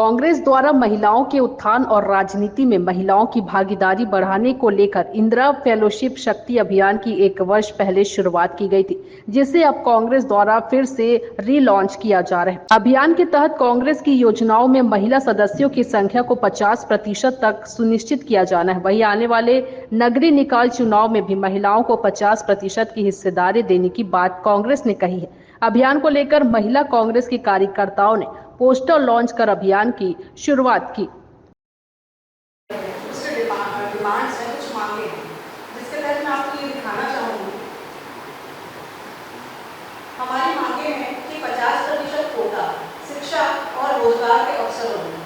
कांग्रेस द्वारा महिलाओं के उत्थान और राजनीति में महिलाओं की भागीदारी बढ़ाने को लेकर इंदिरा फेलोशिप शक्ति अभियान की 1 वर्ष पहले शुरुआत की गई थी, जिसे अब कांग्रेस द्वारा फिर से रीलॉन्च किया जा रहा है। अभियान के तहत कांग्रेस की योजनाओं में महिला सदस्यों की संख्या को 50% तक सुनिश्चित किया जाना है। वहीं आने वाले नगरीय निकाय चुनाव में भी महिलाओं को 50% की हिस्सेदारी देने की बात कांग्रेस ने कही है। अभियान को लेकर महिला कांग्रेस के कार्यकर्ताओं ने पोस्टर लॉन्च कर अभियान की शुरुआत की। डिमांड्स हैं, कुछ मांगे हैं, जिसके तहत मैं आपको ये दिखाना चाहूँगी। हमारी मांगे हैं कि 50% कोटा शिक्षा और रोजगार के अवसरों में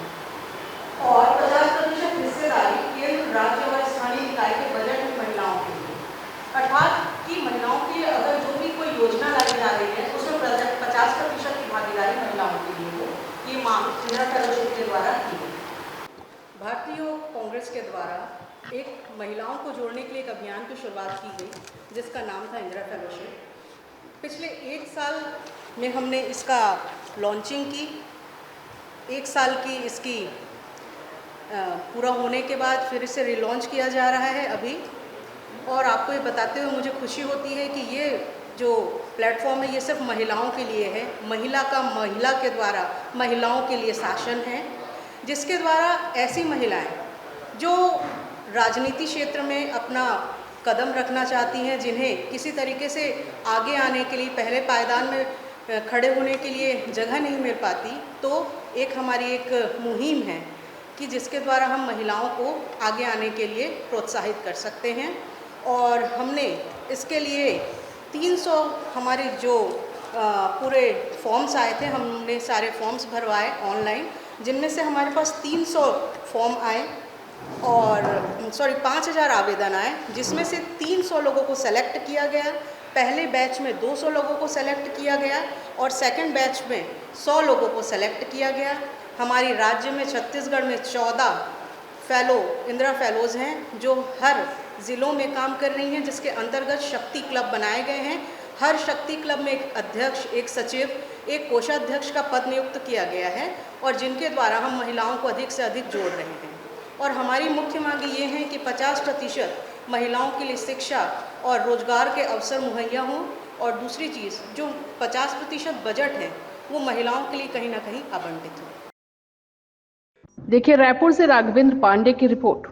और 50% हिस्सेदारी केंद्र, राज्य और स्थानीय निकाय के बजट में महिलाओं के लिए, अर्थात कि महिलाओं की अगर जो भी कोई योजना लाई जा रही है उसमें 50% की भागीदारी महिलाओं के लिए हो। ये मांग इंदिरा फेलोशिप के द्वारा की गई। भारतीय कांग्रेस के द्वारा एक महिलाओं को जोड़ने के लिए एक अभियान की शुरुआत की गई, जिसका नाम था इंदिरा फेलोशिप। पिछले 1 साल में हमने इसका लॉन्चिंग की। 1 साल की इसकी पूरा होने के बाद फिर इसे रिलॉन्च किया जा रहा है अभी। और आपको ये बताते हुए मुझे खुशी होती है कि ये जो प्लेटफॉर्म है ये सिर्फ महिलाओं के लिए है। महिला के द्वारा महिलाओं के लिए शासन है, जिसके द्वारा ऐसी महिलाएं जो राजनीति क्षेत्र में अपना कदम रखना चाहती हैं, जिन्हें किसी तरीके से आगे आने के लिए, पहले पायदान में खड़े होने के लिए जगह नहीं मिल पाती, तो हमारी एक मुहिम है कि जिसके द्वारा हम महिलाओं को आगे आने के लिए प्रोत्साहित कर सकते हैं। और हमने इसके लिए 300 हमारे जो पूरे फॉर्म्स आए थे, हमने सारे फॉर्म्स भरवाए ऑनलाइन, जिनमें से हमारे पास 300 फॉर्म आए और 5000 आवेदन आए, जिसमें से 300 लोगों को सेलेक्ट किया गया। पहले बैच में 200 लोगों को सेलेक्ट किया गया और सेकंड बैच में 100 लोगों को सेलेक्ट किया गया। हमारी राज्य में छत्तीसगढ़ में 14 इंदिरा फेलोज़ हैं जो हर ज़िलों में काम कर रही हैं, जिसके अंतर्गत शक्ति क्लब बनाए गए हैं। हर शक्ति क्लब में एक अध्यक्ष, एक सचिव, एक कोषाध्यक्ष का पद नियुक्त किया गया है और जिनके द्वारा हम महिलाओं को अधिक से अधिक जोड़ रहे हैं। और हमारी मुख्य मांग ये है कि 50% महिलाओं के लिए शिक्षा और रोजगार के अवसर मुहैया हों और दूसरी चीज़ जो 50% बजट है वो महिलाओं के लिए कहीं ना कहीं आवंटित हो। देखिए, रायपुर से राघवेंद्र पांडे की रिपोर्ट।